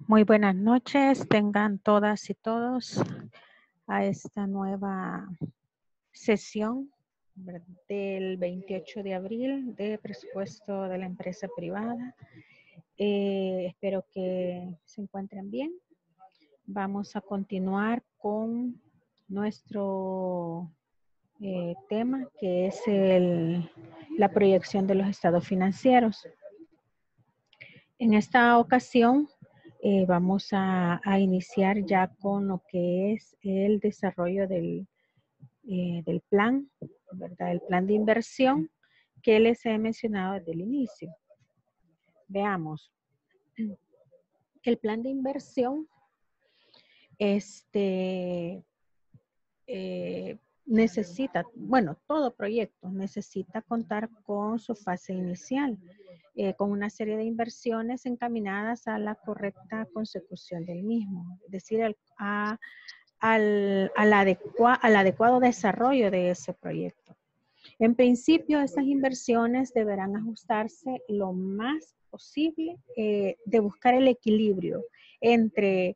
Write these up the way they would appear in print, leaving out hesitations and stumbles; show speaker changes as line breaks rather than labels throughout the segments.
Muy buenas noches, tengan todas y todos a esta nueva sesión del 28 de abril de presupuesto de la empresa privada. Espero que se encuentren bien. Vamos a continuar con nuestro tema, que es la proyección de los estados financieros. En esta ocasión vamos a iniciar ya con lo que es el desarrollo del plan, ¿verdad? El plan de inversión que les he mencionado desde el inicio. Veamos. El plan de inversión necesita, bueno, todo proyecto necesita contar con su fase inicial, con una serie de inversiones encaminadas a la correcta consecución del mismo, es decir, al adecuado desarrollo de ese proyecto. En principio, esas inversiones deberán ajustarse lo más posible de buscar el equilibrio entre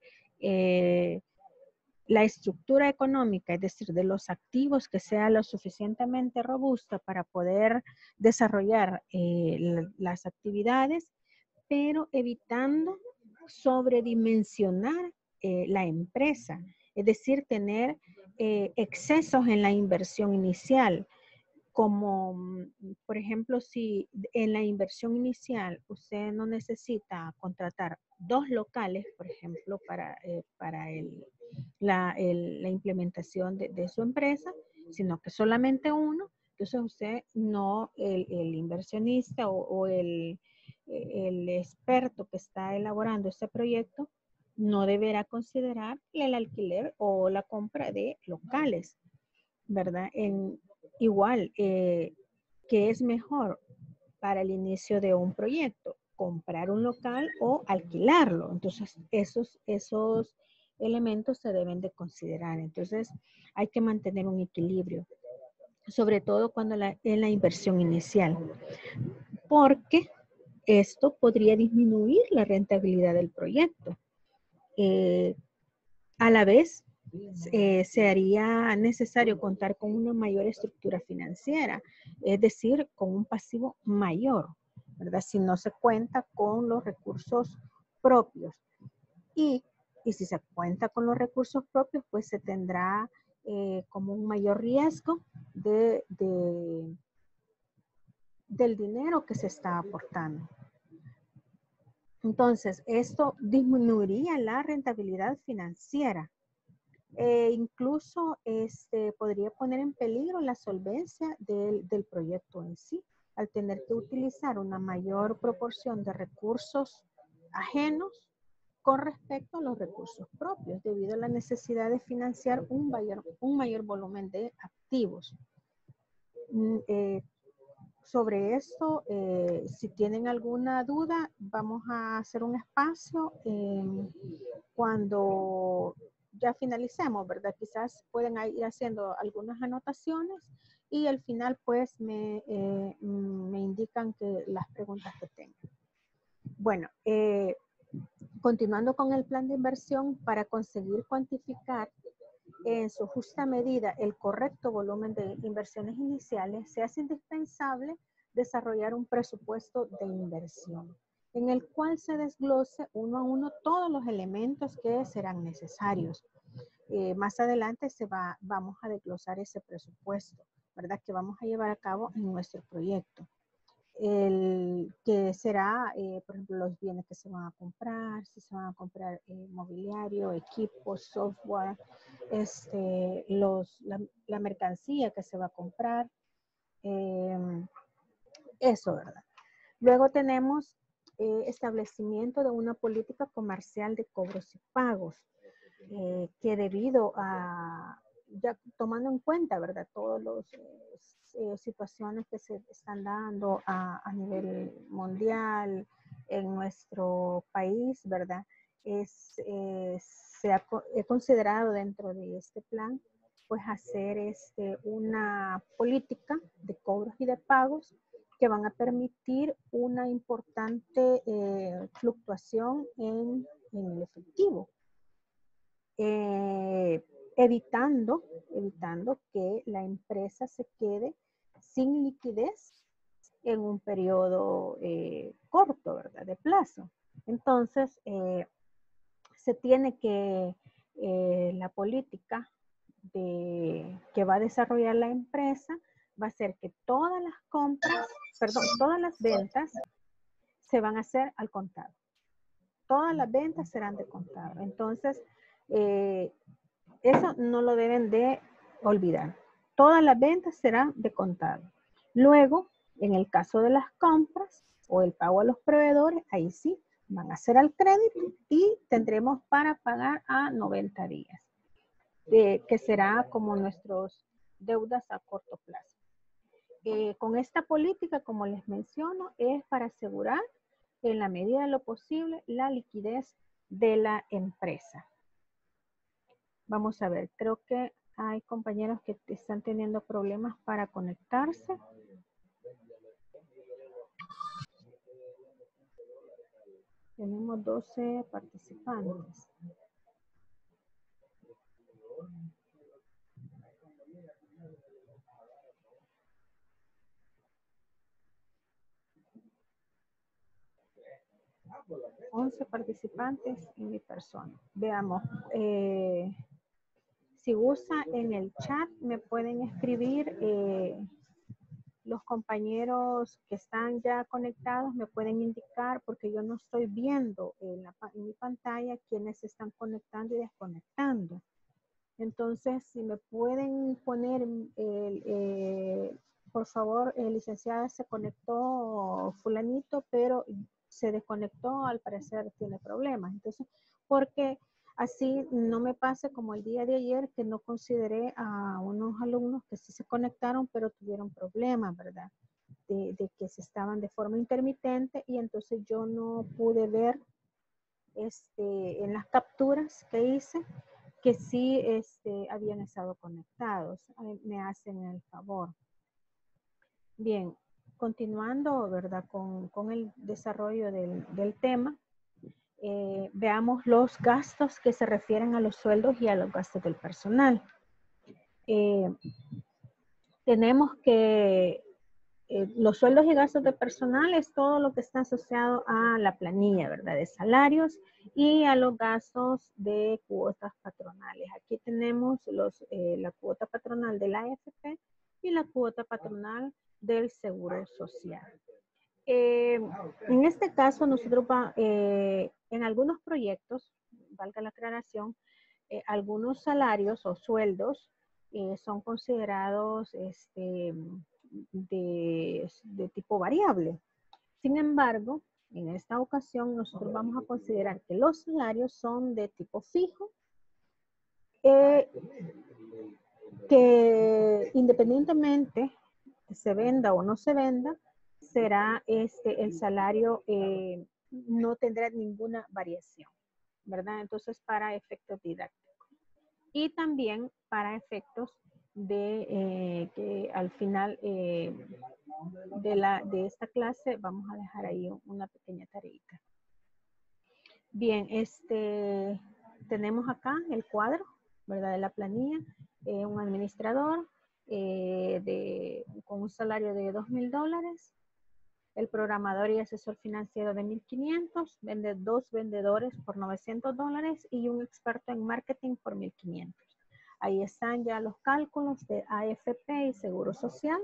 la estructura económica, es decir, de los activos, que sea lo suficientemente robusta para poder desarrollar las actividades, pero evitando sobredimensionar la empresa, es decir, tener excesos en la inversión inicial, como por ejemplo, si en la inversión inicial usted no necesita contratar 2 locales, por ejemplo, para la implementación de su empresa, sino que solamente uno, entonces usted no, el inversionista o el experto que está elaborando este proyecto no deberá considerar el alquiler o la compra de locales, ¿verdad? Igual, ¿qué es mejor para el inicio de un proyecto? Comprar un local o alquilarlo. Entonces, esos elementos se deben de considerar. Entonces, hay que mantener un equilibrio, sobre todo cuando en la inversión inicial, porque esto podría disminuir la rentabilidad del proyecto. A la vez, se haría necesario contar con una mayor estructura financiera, es decir, con un pasivo mayor, ¿verdad? Si no se cuenta con los recursos propios. Y si se cuenta con los recursos propios, pues se tendrá como un mayor riesgo del dinero que se está aportando. Entonces, esto disminuiría la rentabilidad financiera. Incluso podría poner en peligro la solvencia del proyecto en sí, al tener que utilizar una mayor proporción de recursos ajenos con respecto a los recursos propios, debido a la necesidad de financiar un mayor volumen de activos. Sobre esto, si tienen alguna duda, vamos a hacer un espacio cuando ya finalicemos, ¿verdad? Quizás pueden ir haciendo algunas anotaciones y al final pues me indican que las preguntas que tengan. Bueno, continuando con el plan de inversión, para conseguir cuantificar en su justa medida el correcto volumen de inversiones iniciales, se hace indispensable desarrollar un presupuesto de inversión, en el cual se desglose uno a uno todos los elementos que serán necesarios. Más adelante vamos a desglosar ese presupuesto, ¿verdad? Que vamos a llevar a cabo en nuestro proyecto. El que será, por ejemplo, los bienes que se van a comprar, si se van a comprar mobiliario, equipos, software, la mercancía que se va a comprar, eso, ¿verdad? Luego tenemos establecimiento de una política comercial de cobros y pagos, que debido a, ya tomando en cuenta, ¿verdad? Todas las situaciones que se están dando a nivel mundial, en nuestro país, ¿verdad? He considerado dentro de este plan, pues hacer una política de cobros y de pagos que van a permitir una importante fluctuación en el efectivo, evitando que la empresa se quede sin liquidez en un periodo corto, ¿verdad? De plazo. Entonces, se tiene que la política que va a desarrollar la empresa va a ser que todas las compras, perdón, todas las ventas se van a hacer al contado. Todas las ventas serán de contado. Entonces, eso no lo deben de olvidar. Todas las ventas serán de contado. Luego, en el caso de las compras o el pago a los proveedores, ahí sí van a ser al crédito y tendremos para pagar a 90 días, que será como nuestras deudas a corto plazo. Con esta política, como les menciono, es para asegurar en la medida de lo posible la liquidez de la empresa. Vamos a ver, creo que hay compañeros que están teniendo problemas para conectarse. Tenemos 12 participantes. $11 participantes en mi persona. Veamos. Si gusta en el chat me pueden escribir los compañeros que están ya conectados, me pueden indicar porque yo no estoy viendo en mi pantalla quiénes se están conectando y desconectando. Entonces, si me pueden poner, por favor, licenciada, se conectó fulanito, pero se desconectó, al parecer tiene problemas. Entonces, porque así no me pase como el día de ayer que no consideré a unos alumnos que sí se conectaron, pero tuvieron problemas, ¿verdad? De que se estaban de forma intermitente y entonces yo no pude ver en las capturas que hice que sí habían estado conectados. Me hacen el favor. Bien, continuando, ¿verdad? Con el desarrollo del tema, veamos los gastos que se refieren a los sueldos y a los gastos del personal. Tenemos que los sueldos y gastos de personal es todo lo que está asociado a la planilla, ¿verdad? De salarios y a los gastos de cuotas patronales. Aquí tenemos la cuota patronal de la AFP y la cuota patronal del Seguro Social. En este caso, nosotros en algunos proyectos, valga la aclaración, algunos salarios o sueldos son considerados de tipo variable. Sin embargo, en esta ocasión nosotros vamos a considerar que los salarios son de tipo fijo, que independientemente que se venda o no se venda, será el salario no tendrá ninguna variación, ¿verdad? Entonces, para efectos didácticos. Y también para efectos de que al final de esta clase vamos a dejar ahí una pequeña tareita. Bien, tenemos acá el cuadro, ¿verdad? De la planilla, un administrador con un salario de $2,000, el programador y asesor financiero de 1,500, dos vendedores por $900 y un experto en marketing por 1,500. Ahí están ya los cálculos de AFP y Seguro Social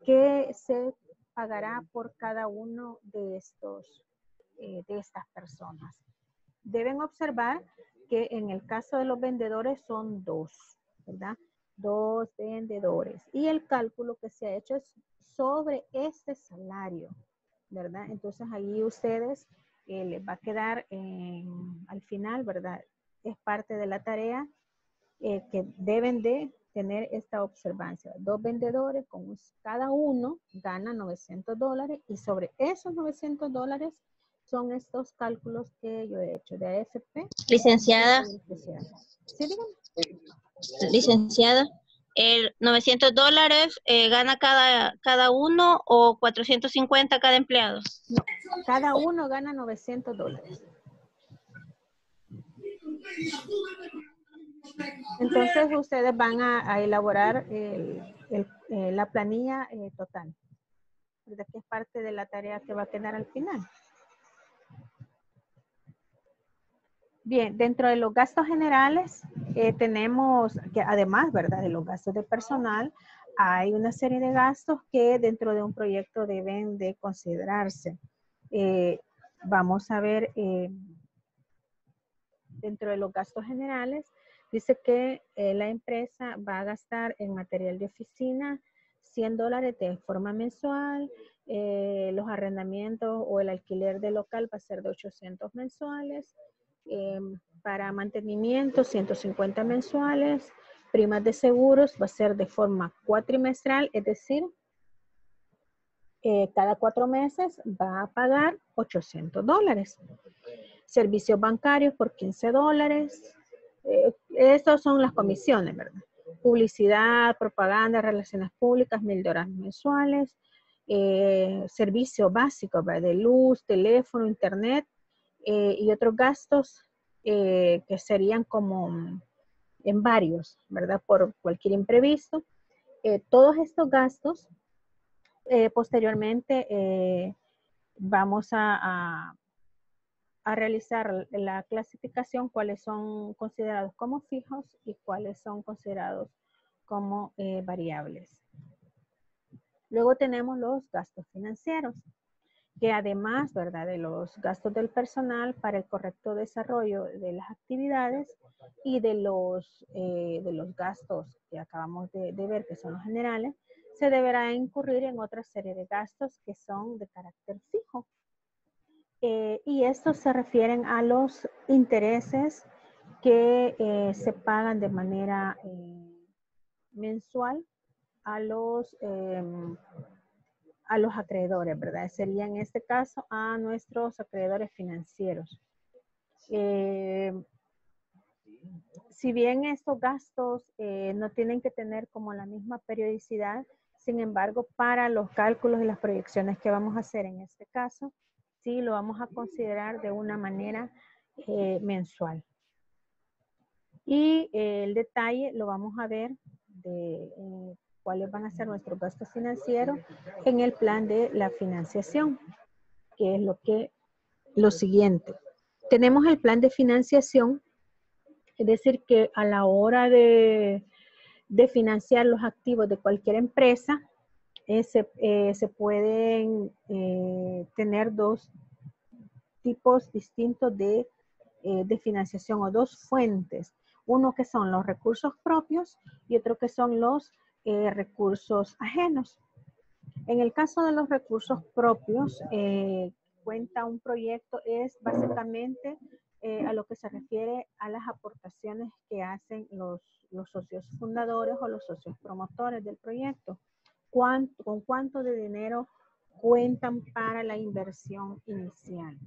que se pagará por cada uno de estas personas. Deben observar que en el caso de los vendedores son dos, ¿verdad? 2 vendedores. Y el cálculo que se ha hecho es sobre este salario, ¿verdad? Entonces ahí ustedes les va a quedar al final, ¿verdad? Es parte de la tarea que deben de tener esta observancia. 2 vendedores, con cada uno gana $900 y sobre esos $900 son estos cálculos que yo he hecho de AFP.
Licenciada.
Sí, dígame.
Licenciada, El $900 gana cada uno o 450 cada empleado.
No, cada uno gana $900. Entonces ustedes van a elaborar la planilla total, ¿verdad? Que es parte de la tarea que va a quedar al final. Bien, dentro de los gastos generales tenemos que además, ¿verdad? De los gastos de personal, hay una serie de gastos que dentro de un proyecto deben de considerarse. Vamos a ver, dentro de los gastos generales, dice que la empresa va a gastar en material de oficina $100 de forma mensual, los arrendamientos o el alquiler del local va a ser de 800 mensuales, para mantenimiento 150 mensuales, primas de seguros va a ser de forma cuatrimestral, es decir, cada 4 meses va a pagar $800. Servicios bancarios por $15. Estas son las comisiones, ¿verdad? Publicidad, propaganda, relaciones públicas, $1000 mensuales. Servicio básico, ¿verdad? De luz, teléfono, internet y otros gastos que serían como en varios, ¿verdad? Por cualquier imprevisto. Todos estos gastos, posteriormente vamos a realizar la clasificación, cuáles son considerados como fijos y cuáles son considerados como variables. Luego tenemos los gastos financieros, que además, ¿verdad? De los gastos del personal para el correcto desarrollo de las actividades y de los gastos que acabamos de ver, que son los generales, se deberá incurrir en otra serie de gastos que son de carácter fijo. Y estos se refieren a los intereses que se pagan de manera mensual a los acreedores, ¿verdad? Sería en este caso a nuestros acreedores financieros. Si bien estos gastos no tienen que tener como la misma periodicidad, sin embargo, para los cálculos y las proyecciones que vamos a hacer en este caso, sí lo vamos a considerar de una manera mensual. Y el detalle lo vamos a ver de cuáles van a ser nuestros gastos financieros en el plan de la financiación, que es lo siguiente. Tenemos el plan de financiación, es decir, que a la hora de financiar los activos de cualquier empresa, se pueden tener dos tipos distintos de financiación o dos fuentes. Uno que son los recursos propios y otro que son los recursos ajenos. En el caso de los recursos propios, cuenta un proyecto, es básicamente a lo que se refiere a las aportaciones que hacen los socios fundadores o los socios promotores del proyecto. ¿Con cuánto de dinero cuentan para la inversión inicial?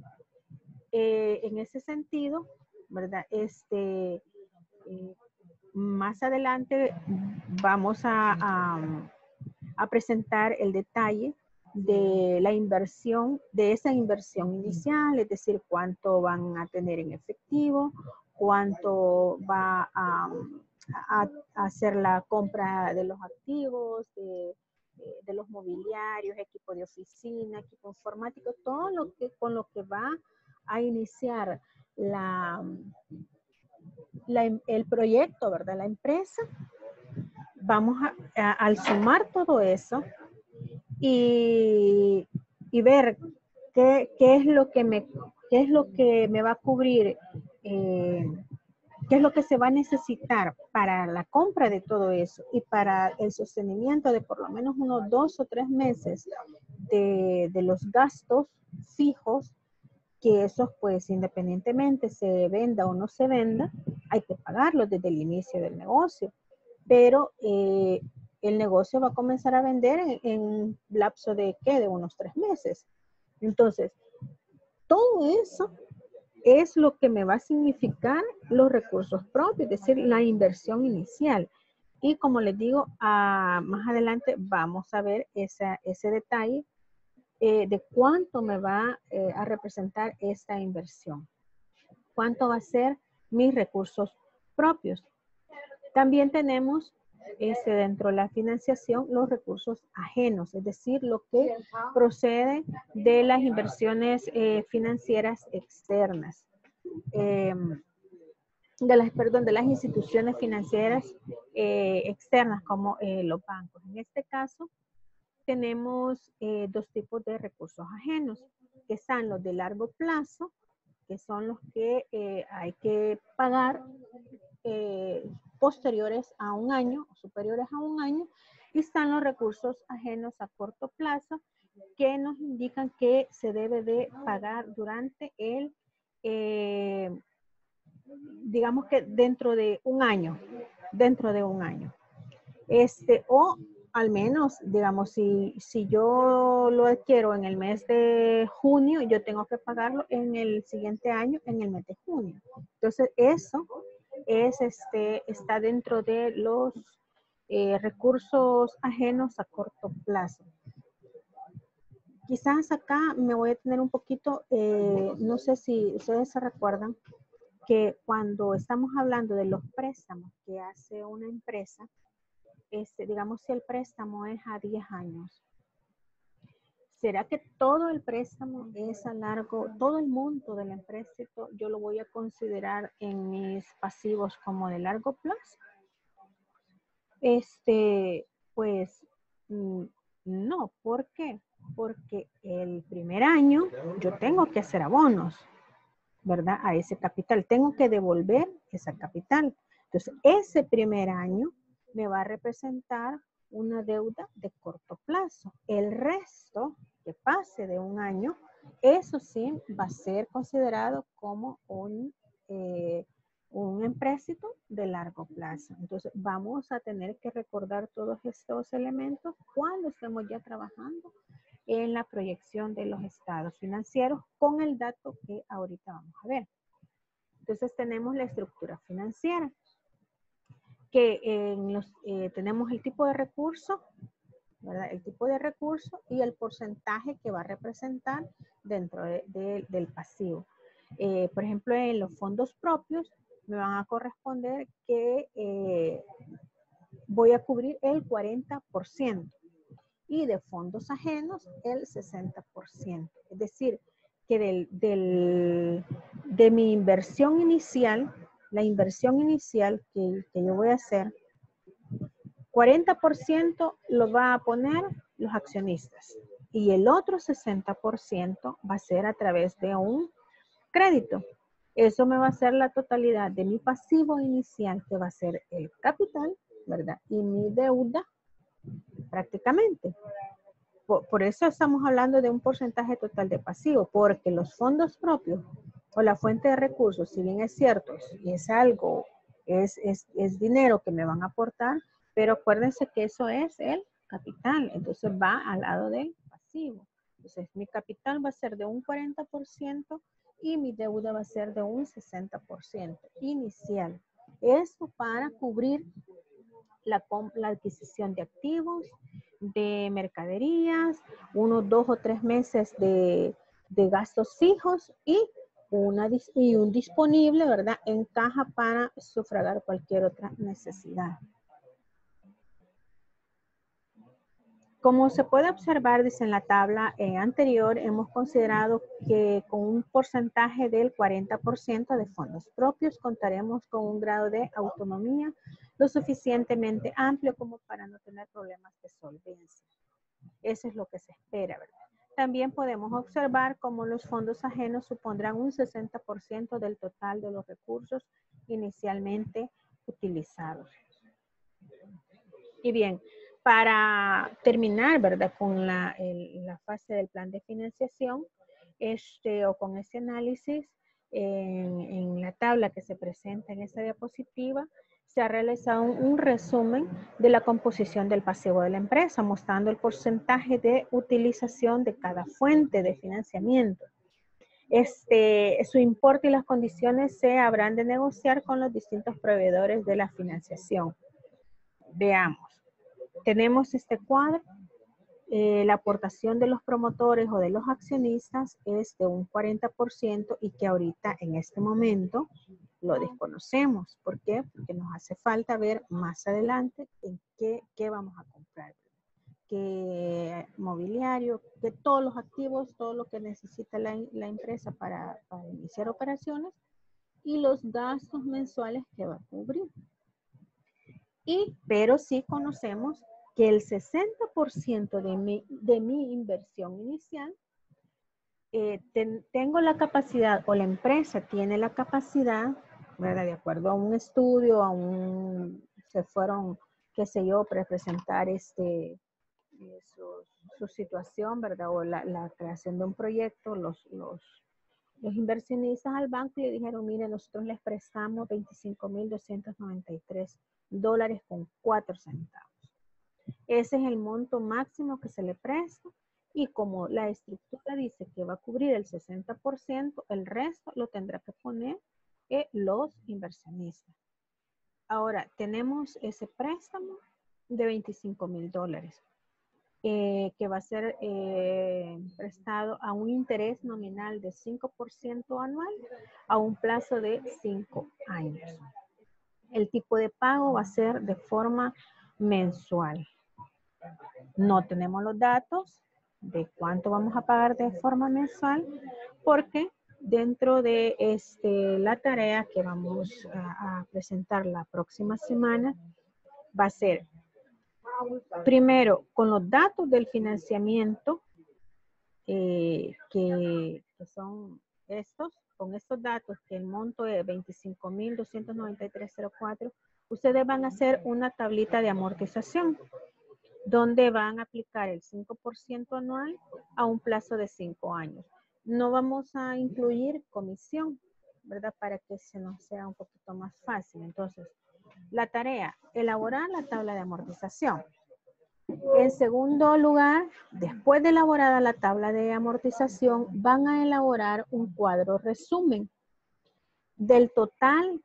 En ese sentido, ¿verdad? Más adelante vamos a presentar el detalle de la inversión, de esa inversión inicial, es decir, cuánto van a tener en efectivo, cuánto va a hacer la compra de los activos, de los mobiliarios, equipo de oficina, equipo informático, todo lo que con lo que va a iniciar el proyecto, ¿verdad? La empresa. Vamos al sumar todo eso y ver qué es lo que me va a cubrir, qué es lo que se va a necesitar para la compra de todo eso y para el sostenimiento de por lo menos unos 2 o 3 meses de los gastos fijos, que esos pues independientemente se venda o no se venda, hay que pagarlos desde el inicio del negocio. Pero el negocio va a comenzar a vender en un lapso de, ¿qué? De unos 3 meses. Entonces, todo eso es lo que me va a significar los recursos propios, es decir, la inversión inicial. Y como les digo, más adelante vamos a ver ese detalle de cuánto me va a representar esta inversión. Cuánto va a ser mis recursos propios. También tenemos dentro de la financiación los recursos ajenos, es decir, lo que procede de las inversiones financieras externas. De las instituciones financieras externas como los bancos. En este caso, tenemos dos tipos de recursos ajenos, que están los de largo plazo, que son los que hay que pagar posteriores a un año, superiores a un año, y están los recursos ajenos a corto plazo, que nos indican que se debe de pagar durante el digamos que dentro de un año, o al menos, digamos, si yo lo adquiero en el mes de junio, yo tengo que pagarlo en el siguiente año, en el mes de junio. Entonces, eso está dentro de los recursos ajenos a corto plazo. Quizás acá me voy a tener un poquito, no sé si ustedes se recuerdan, que cuando estamos hablando de los préstamos que hace una empresa, digamos si el préstamo es a 10 años, ¿será que todo el préstamo es a largo, todo el monto del empréstito yo lo voy a considerar en mis pasivos como de largo plazo? Pues no, ¿por qué? Porque el primer año yo tengo que hacer abonos, ¿verdad? A ese capital. Tengo que devolver esa capital. Entonces, ese primer año me va a representar una deuda de corto plazo. El resto que pase de un año, eso sí va a ser considerado como un empréstito de largo plazo. Entonces, vamos a tener que recordar todos estos elementos cuando estemos ya trabajando en la proyección de los estados financieros con el dato que ahorita vamos a ver. Entonces tenemos la estructura financiera, que tenemos el tipo de recurso, ¿verdad? El tipo de recurso y el porcentaje que va a representar dentro del pasivo. Por ejemplo, en los fondos propios me van a corresponder que voy a cubrir el 40%. Y de fondos ajenos el 60%. Es decir, que de mi inversión inicial, la inversión inicial que yo voy a hacer, 40% lo va a poner los accionistas y el otro 60% va a ser a través de un crédito. Eso me va a ser la totalidad de mi pasivo inicial, que va a ser el capital, ¿verdad? Y mi deuda prácticamente. Por eso estamos hablando de un porcentaje total de pasivo, porque los fondos propios o la fuente de recursos, si bien es cierto, es algo, es dinero que me van a aportar, pero acuérdense que eso es el capital, entonces va al lado del pasivo. Entonces mi capital va a ser de un 40% y mi deuda va a ser de un 60% inicial. Eso para cubrir la adquisición de activos, de mercaderías, unos 2 o 3 meses de gastos fijos y un disponible, ¿verdad? En caja para sufragar cualquier otra necesidad. Como se puede observar, dice en la tabla anterior, hemos considerado que con un porcentaje del 40% de fondos propios contaremos con un grado de autonomía lo suficientemente amplio como para no tener problemas de solvencia. Eso es lo que se espera, ¿verdad? También podemos observar cómo los fondos ajenos supondrán un 60% del total de los recursos inicialmente utilizados. Y bien, para terminar, ¿verdad? Con la fase del plan de financiación, o con ese análisis, en la tabla que se presenta en esta diapositiva, se ha realizado un resumen de la composición del pasivo de la empresa, mostrando el porcentaje de utilización de cada fuente de financiamiento. Su importe y las condiciones se habrán de negociar con los distintos proveedores de la financiación. Veamos. Tenemos este cuadro. La aportación de los promotores o de los accionistas es de un 40% y que ahorita en este momento lo desconocemos. ¿Por qué? Porque nos hace falta ver más adelante en qué vamos a comprar. Qué mobiliario, que todos los activos, todo lo que necesita la empresa para iniciar operaciones y los gastos mensuales que va a cubrir. Pero sí conocemos que el 60% de mi inversión inicial, tengo la capacidad o la empresa tiene la capacidad, ¿verdad? De acuerdo a un estudio, se fueron, qué sé yo, presentar su situación, ¿verdad? O la creación de un proyecto, los inversionistas al banco le dijeron, mire, nosotros les prestamos $25,293 con 4 centavos. Ese es el monto máximo que se le presta y como la estructura dice que va a cubrir el 60%, el resto lo tendrá que poner los inversionistas. Ahora, tenemos ese préstamo de $25,000 que va a ser prestado a un interés nominal de 5% anual a un plazo de 5 años. El tipo de pago va a ser de forma mensual. No tenemos los datos de cuánto vamos a pagar de forma mensual porque dentro de la tarea que vamos a presentar la próxima semana va a ser primero con los datos del financiamiento que son estos, con estos datos que el monto es 25,293,04, ustedes van a hacer una tablita de amortización donde van a aplicar el 5% anual a un plazo de 5 años. No vamos a incluir comisión, ¿verdad? Para que se nos sea un poquito más fácil. Entonces, la tarea, elaborar la tabla de amortización. En segundo lugar, después de elaborada la tabla de amortización, van a elaborar un cuadro resumen del total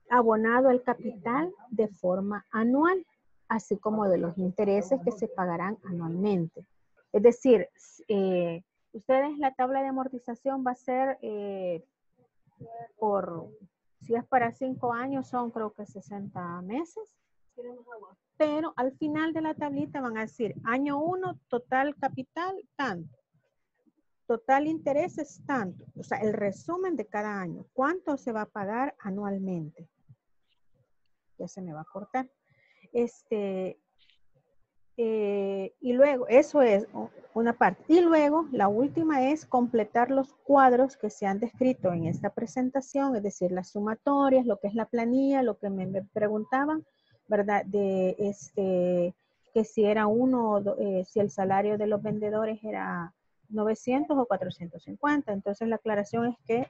abonado al capital de forma anual, así como de los intereses que se pagarán anualmente. Es decir, ustedes la tabla de amortización va a ser si es para 5 años, son creo que 60 meses. Pero al final de la tablita van a decir, año 1, total capital, tanto. Total interés es tanto. O sea, el resumen de cada año. ¿Cuánto se va a pagar anualmente? Ya se me va a cortar. Y luego, eso es una parte. Y luego, la última es completar los cuadros que se han descrito en esta presentación, es decir, las sumatorias, lo que es la planilla, lo que me preguntaban, ¿verdad? Que si era si el salario de los vendedores era 900 o 450. Entonces, la aclaración es que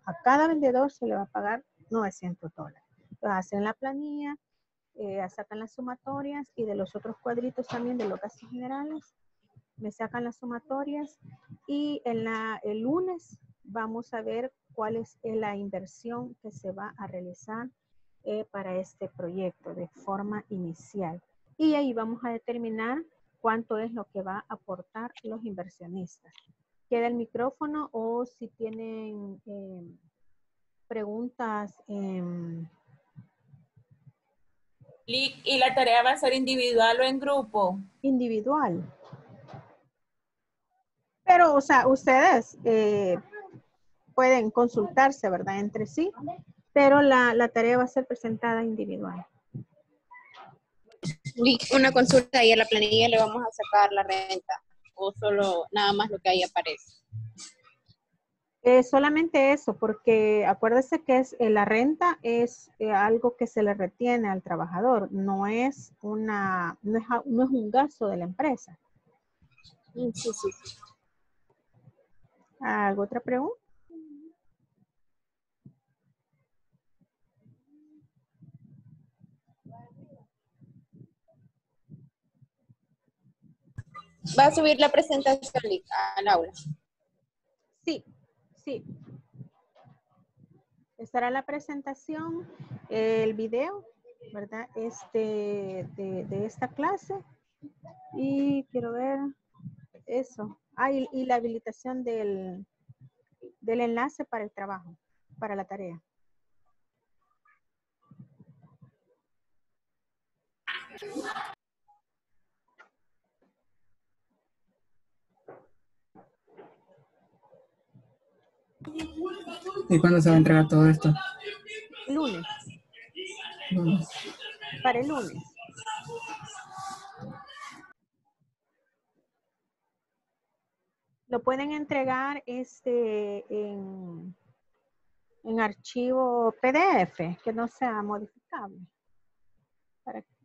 a cada vendedor se le va a pagar $900. Entonces, hacen la planilla, sacan las sumatorias y de los otros cuadritos también de los gastos generales me sacan las sumatorias y el lunes vamos a ver cuál es la inversión que se va a realizar para este proyecto de forma inicial y ahí vamos a determinar cuánto es lo que va a aportar los inversionistas. Queda el micrófono o si tienen preguntas.
¿Y la tarea va a ser individual o en grupo?
Individual. Pero, o sea, ustedes pueden consultarse, ¿verdad? Entre sí, pero la tarea va a ser presentada individual.
Una consulta y a la planilla le vamos a sacar la renta o solo nada más lo que ahí aparece.
Solamente eso, porque acuérdese que la renta es algo que se le retiene al trabajador, no es un gasto de la empresa.
Sí, sí, sí.
¿Alguna otra pregunta?
¿Va a subir la presentación al aula?
Sí, sí. Estará la presentación, el video ¿verdad? De esta clase. Y quiero ver eso. Ah, y la habilitación del enlace para el trabajo, para la tarea.
¿Y cuándo se va a entregar todo esto?
Lunes,
No.
para el lunes. Lo pueden entregar en archivo PDF, que no sea modificable. Para que-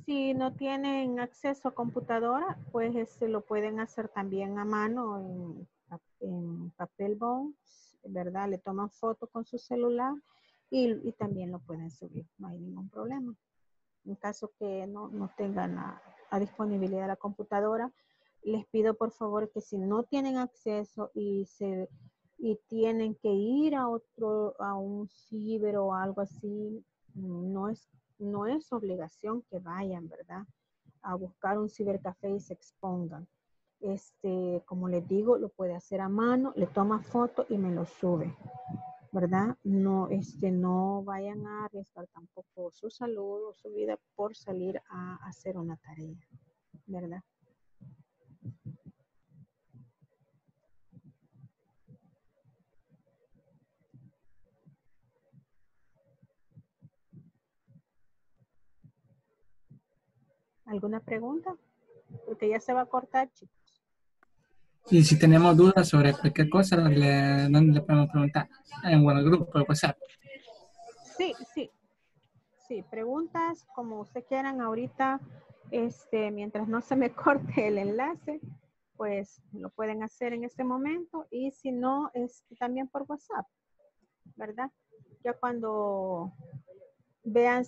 Si no tienen acceso a computadora, pues lo pueden hacer también a mano en papel bond, ¿verdad? Le toman foto con su celular y también lo pueden subir, no hay ningún problema. En caso que no tengan a disponibilidad la computadora, les pido por favor que si no tienen acceso y tienen que ir a un ciber o algo así, no es obligación que vayan, ¿verdad? A buscar un cibercafé y se expongan. Como les digo, lo puede hacer a mano, le toma foto y me lo sube, ¿verdad? No vayan a arriesgar tampoco su salud o su vida por salir a hacer una tarea, ¿verdad? ¿Alguna pregunta? Porque ya se va a cortar, chicos.
Y si tenemos dudas sobre cualquier cosa, ¿dónde le podemos preguntar? En el grupo de WhatsApp.
Sí, preguntas como usted quieran ahorita, mientras no se me corte el enlace, pues lo pueden hacer en este momento y si no, también por WhatsApp, ¿verdad? Ya cuando vean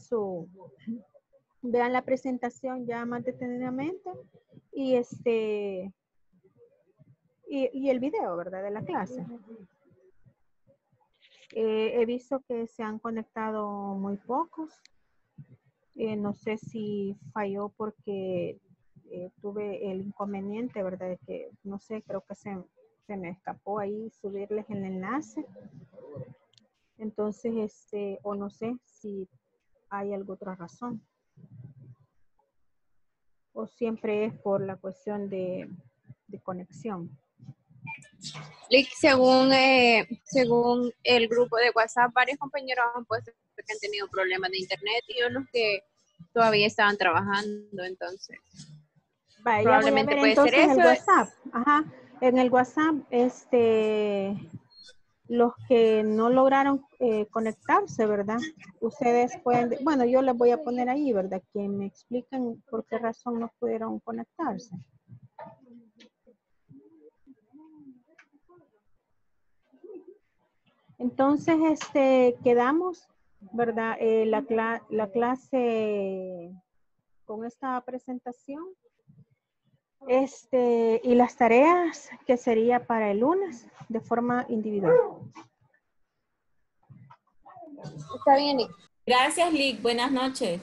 vean la presentación ya más detenidamente y y el video, ¿verdad? De la clase. He visto que se han conectado muy pocos. No sé si falló porque tuve el inconveniente, ¿verdad? De que, no sé, creo que se me escapó ahí subirles el enlace. Entonces, o no sé si hay alguna otra razón. O siempre es por la cuestión de conexión.
Según el grupo de WhatsApp, varios compañeros han puesto que han tenido problemas de internet y unos que todavía estaban trabajando, entonces.
Vaya,
Probablemente
voy a ver
puede ser
entonces
eso.
el WhatsApp. Ajá. En el WhatsApp, los que no lograron conectarse, ¿verdad? Ustedes pueden, bueno, yo les voy a poner ahí, ¿verdad? Que me expliquen por qué razón no pudieron conectarse. Entonces, quedamos, ¿verdad? La clase con esta presentación. Y las tareas que sería para el lunes de forma individual.
Está bien, Nick.
Gracias, Lick. Buenas noches.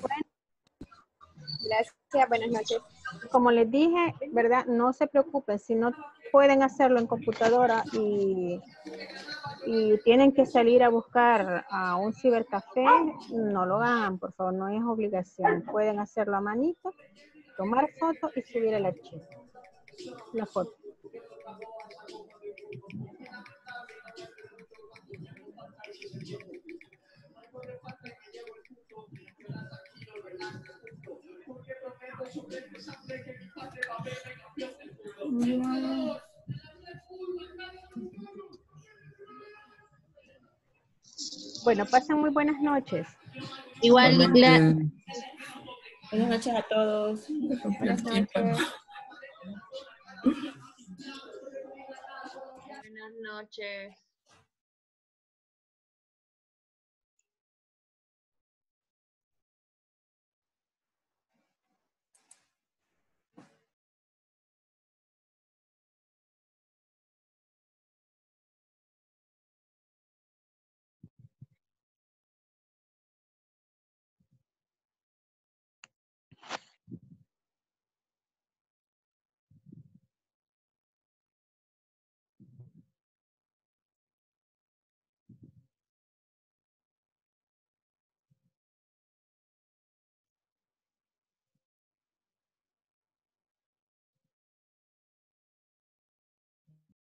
Gracias, buenas noches.
Como les dije, ¿verdad? No se preocupen, si no pueden hacerlo en computadora y tienen que salir a buscar a un cibercafé, no lo hagan, por favor, no es obligación. Pueden hacerlo a manito, tomar foto y subir el archivo. La foto. Bueno, pasen muy buenas noches.
Igual,
Igualmente,
Buenas noches a todos.
Buenas noches.
Buenas noches.